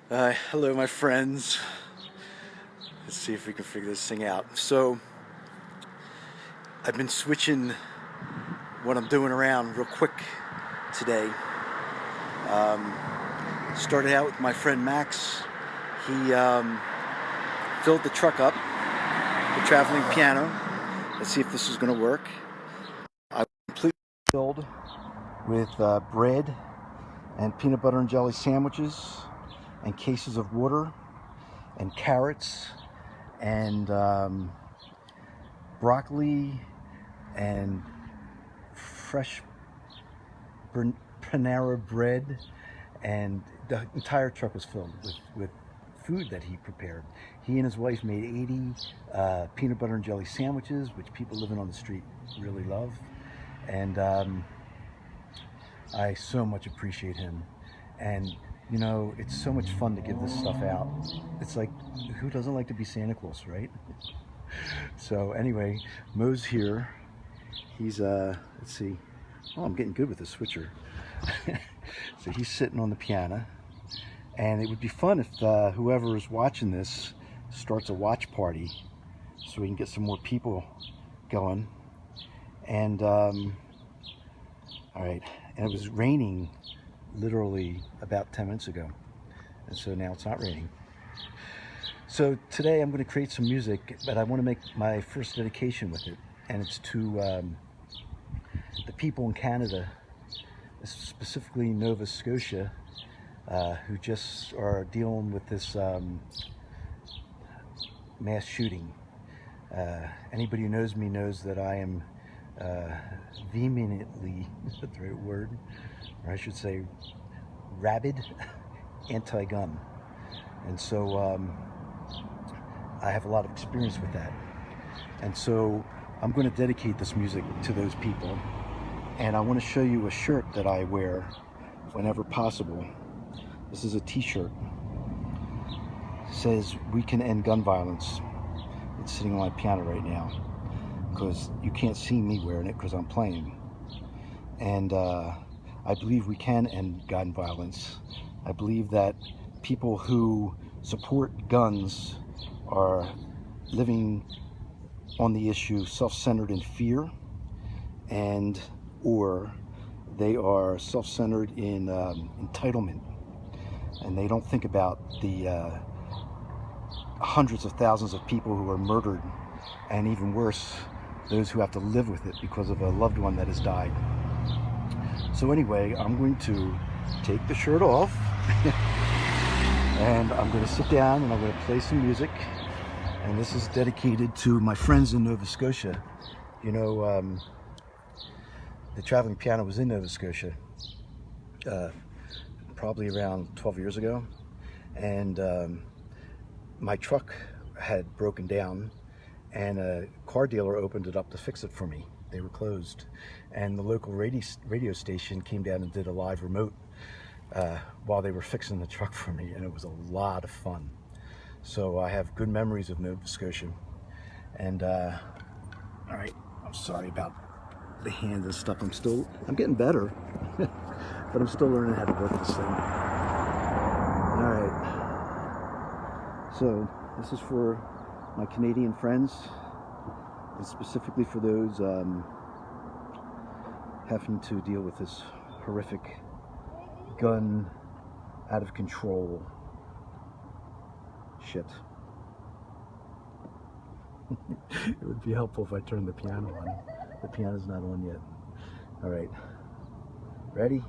Hello, my friends. Let's see if we can figure this thing out. So, I've been switching what I'm doing around real quick today. Started out with my friend Max. He filled the truck up with traveling piano. Let's see if this is going to work. I completely filled with bread and peanut butter and jelly sandwiches and cases of water and carrots and broccoli and fresh Panera bread, and the entire truck was filled with food that he prepared. He and his wife made 80 peanut butter and jelly sandwiches, which people living on the street really love. And I so much appreciate him. And you know, it's so much fun to give this stuff out. It's like, who doesn't like to be Santa Claus, right? So anyway, Mo's here. He's let's see. Oh, I'm getting good with the switcher. So he's sitting on the piano, and it would be fun if whoever is watching this starts a watch party, so we can get some more people going. And all right, and it was raining literally about 10 minutes ago, and so now it's not raining. So today I'm going to create some music, but I want to make my first dedication with it, and it's to the people in Canada, specifically Nova Scotia, who just are dealing with this mass shooting. Anybody who knows me knows that I am vehemently, is that the right word? Or I should say rabid anti-gun. And so I have a lot of experience with that. And so I'm going to dedicate this music to those people. And I want to show you a shirt that I wear whenever possible. This is a t-shirt. It says, "We can end gun violence." It's sitting on my piano right now because you can't see me wearing it because I'm playing. And I believe we can end gun violence. I believe that people who support guns are living on the issue self-centered in fear, and or they are self-centered in entitlement, and they don't think about the hundreds of thousands of people who are murdered, and even worse, those who have to live with it because of a loved one that has died. So anyway, I'm going to take the shirt off and I'm going to sit down and I'm going to play some music. And this is dedicated to my friends in Nova Scotia. You know, the traveling piano was in Nova Scotia probably around 12 years ago. And my truck had broken down, and a car dealer opened it up to fix it for me. They were closed, and the local radio station came down and did a live remote while they were fixing the truck for me, and it was a lot of fun. So I have good memories of Nova Scotia. And all right, I'm sorry about the hands and stuff. I'm getting better, but I'm still learning how to work this thing. All right, so this is for my Canadian friends, and specifically for those having to deal with this horrific gun out of control shit. It would be helpful if I turned the piano on. The piano's not on yet. All right, ready?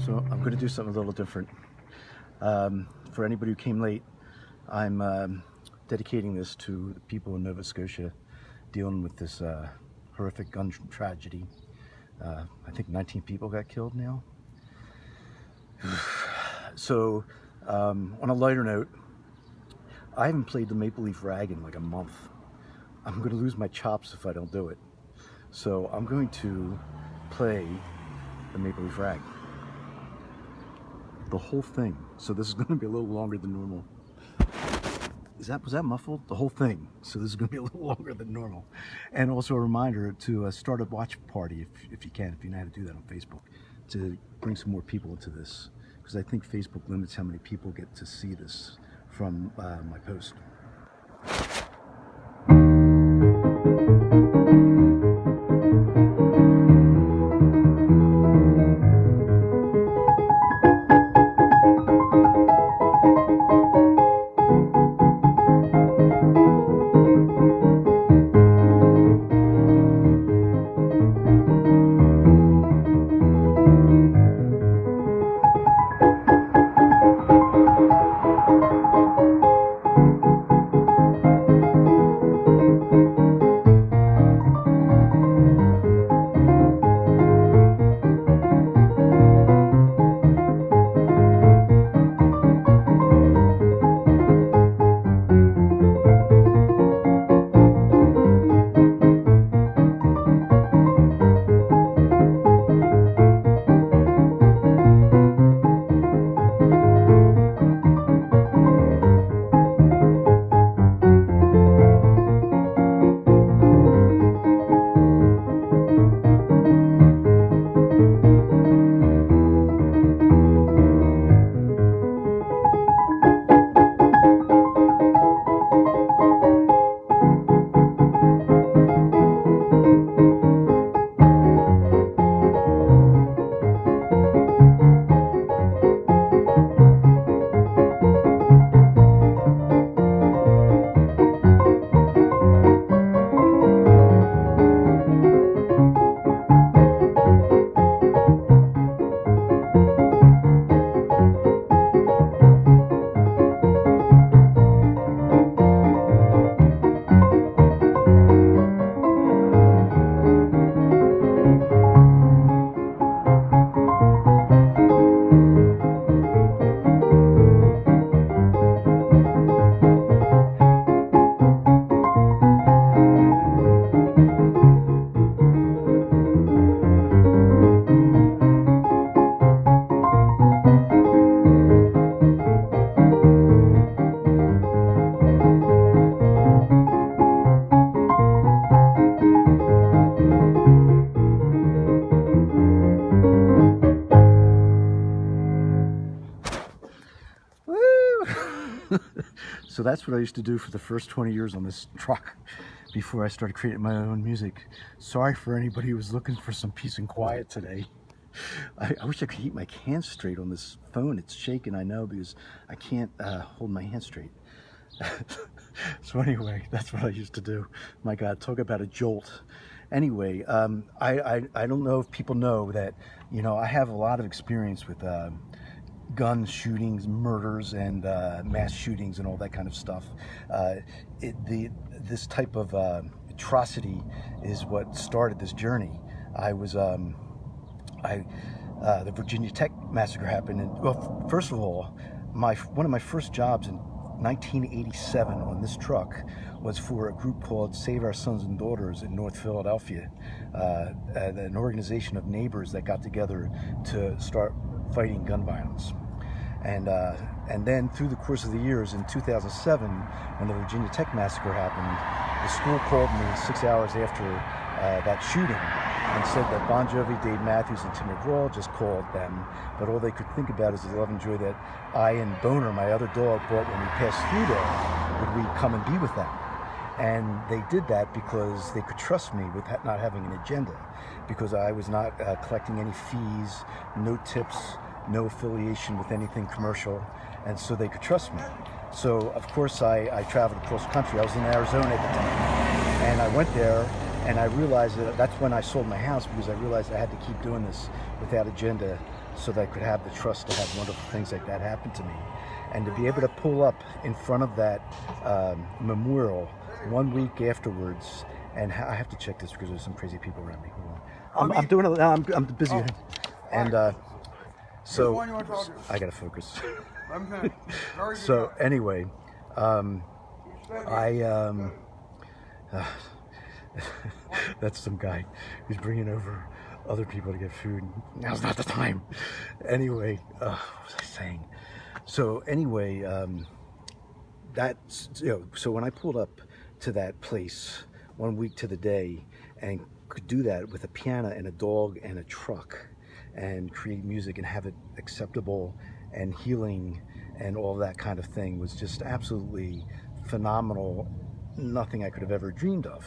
So I'm going to do something a little different. For anybody who came late, I'm dedicating this to the people in Nova Scotia dealing with this horrific gun tragedy. I think 19 people got killed now. So on a lighter note, I haven't played the Maple Leaf Rag in like a month. I'm going to lose my chops if I don't do it. So I'm going to play the Maple Leaf Rag. The whole thing. So this is going to be a little longer than normal. Was that muffled? The whole thing. So this is going to be a little longer than normal. And also a reminder to start a watch party if you can, if you know how to do that on Facebook, to bring some more people into this. Because I think Facebook limits how many people get to see this from my post. So that's what I used to do for the first 20 years on this truck before I started creating my own music. Sorry for anybody who was looking for some peace and quiet today. I wish I could keep my hands straight on this phone. It's shaking, I know, because I can't hold my hands straight. So anyway, that's what I used to do. My God, talk about a jolt. Anyway, I don't know if people know that, you know, I have a lot of experience with gun shootings, murders, and mass shootings and all that kind of stuff. This type of atrocity is what started this journey. The Virginia Tech massacre happened, and well, first of all, one of my first jobs in 1987 on this truck was for a group called Save Our Sons and Daughters in North Philadelphia, an organization of neighbors that got together to start fighting gun violence. And then through the course of the years, in 2007, when the Virginia Tech massacre happened, the school called me 6 hours after that shooting and said that Bon Jovi, Dave Matthews, and Tim McGraw just called them, but all they could think about is the love and joy that I and Boner, my other dog, brought when we passed through there. Would we come and be with them? And they did that because they could trust me with not having an agenda, because I was not collecting any fees, no tips, no affiliation with anything commercial, and so they could trust me. So of course I traveled across the country. I was in Arizona at the time, and I went there, and I realized that's when I sold my house, because I realized I had to keep doing this without agenda so that I could have the trust to have wonderful things like that happen to me. And to be able to pull up in front of that memorial 1 week afterwards, and I have to check this because there's some crazy people around me. Hold on. I'm doing it. I'm busy. Oh. And so I gotta focus. So anyway, that's some guy who's bringing over other people to get food. Now's not the time. Anyway, what was I saying? So anyway, that's, so when I pulled up to that place 1 week to the day and could do that with a piano and a dog and a truck and create music and have it acceptable and healing and all that kind of thing was just absolutely phenomenal. Nothing I could have ever dreamed of.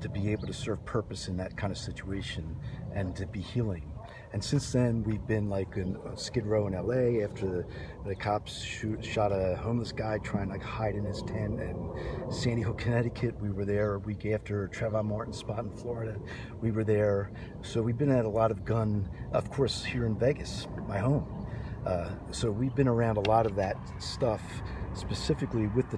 To be able to serve purpose in that kind of situation and to be healing. And since then, we've been like in Skid Row in LA after the cops shot a homeless guy trying to hide in his tent. And Sandy Hook, Connecticut, we were there a week after Trayvon Martin's spot in Florida. We were there. So we've been at a lot of of course, here in Vegas, my home. So we've been around a lot of that stuff, specifically with the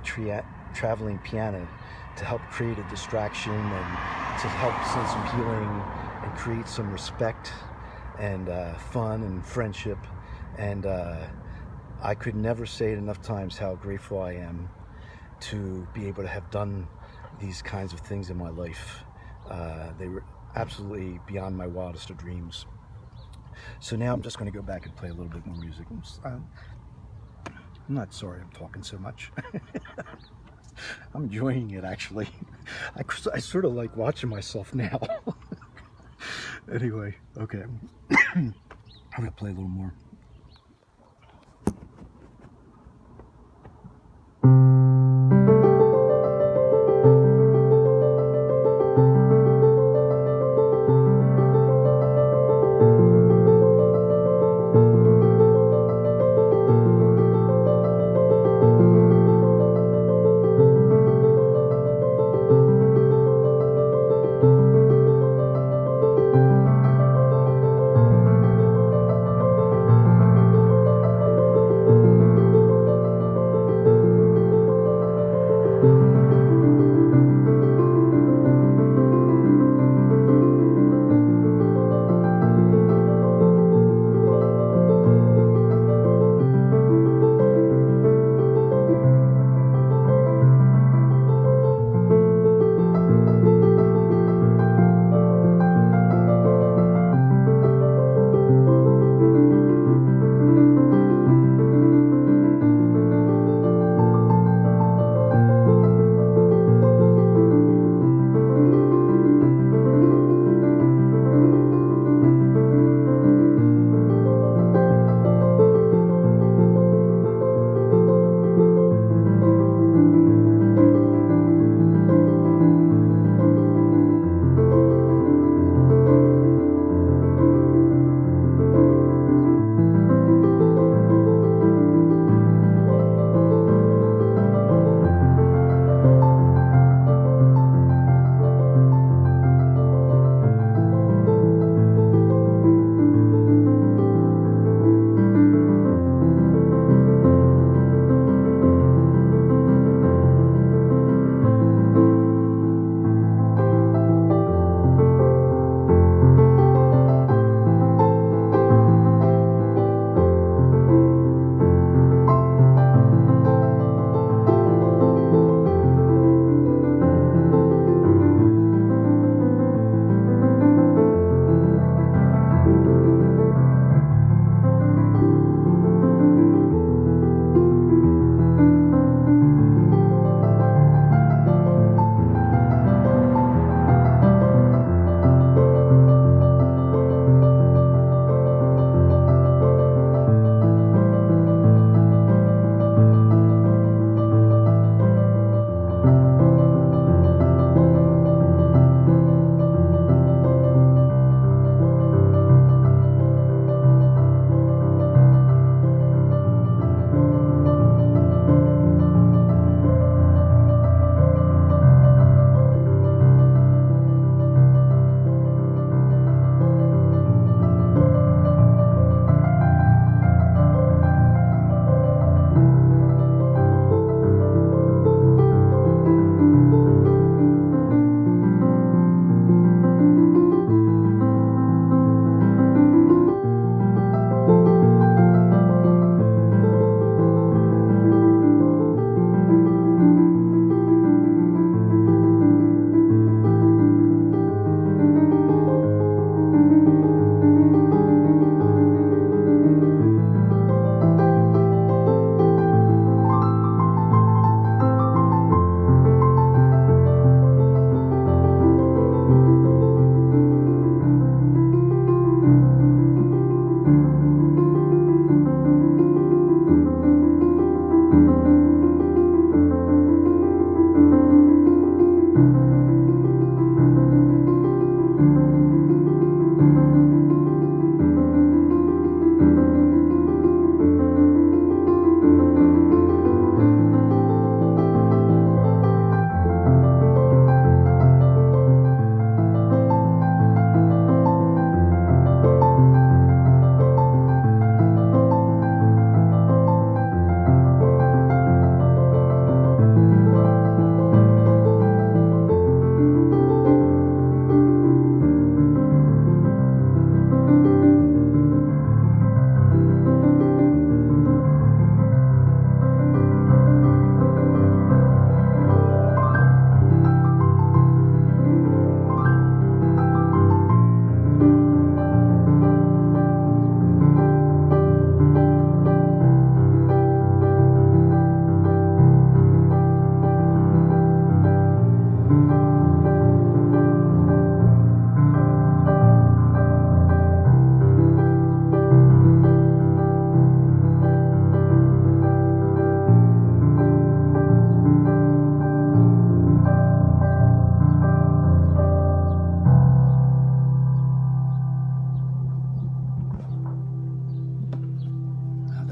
traveling piano, to help create a distraction and to help send some healing and create some respect and fun and friendship. And I could never say it enough times how grateful I am to be able to have done these kinds of things in my life. They were absolutely beyond my wildest of dreams. So now I'm just going to go back and play a little bit more music. I'm not sorry I'm talking so much. I'm enjoying it, actually. I sort of like watching myself now. Anyway, okay. I'm going to play a little more.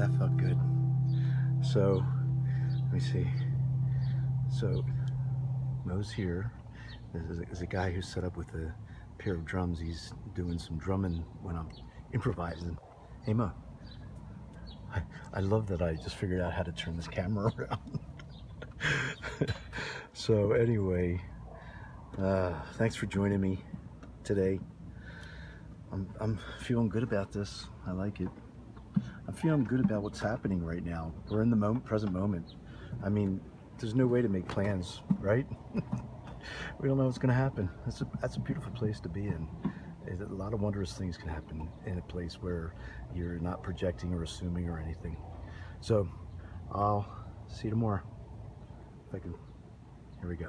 that felt good. So, let me see. So, Mo's here. There's a guy who's set up with a pair of drums. He's doing some drumming when I'm improvising. Hey Mo, I love that I just figured out how to turn this camera around. So anyway, thanks for joining me today. I'm feeling good about this. I like it. I'm feeling good about what's happening right now. We're in the present moment. I mean, there's no way to make plans, right? We don't know what's going to happen. That's a beautiful place to be in. A lot of wondrous things can happen in a place where you're not projecting or assuming or anything. So I'll see you tomorrow. If I can. Here we go.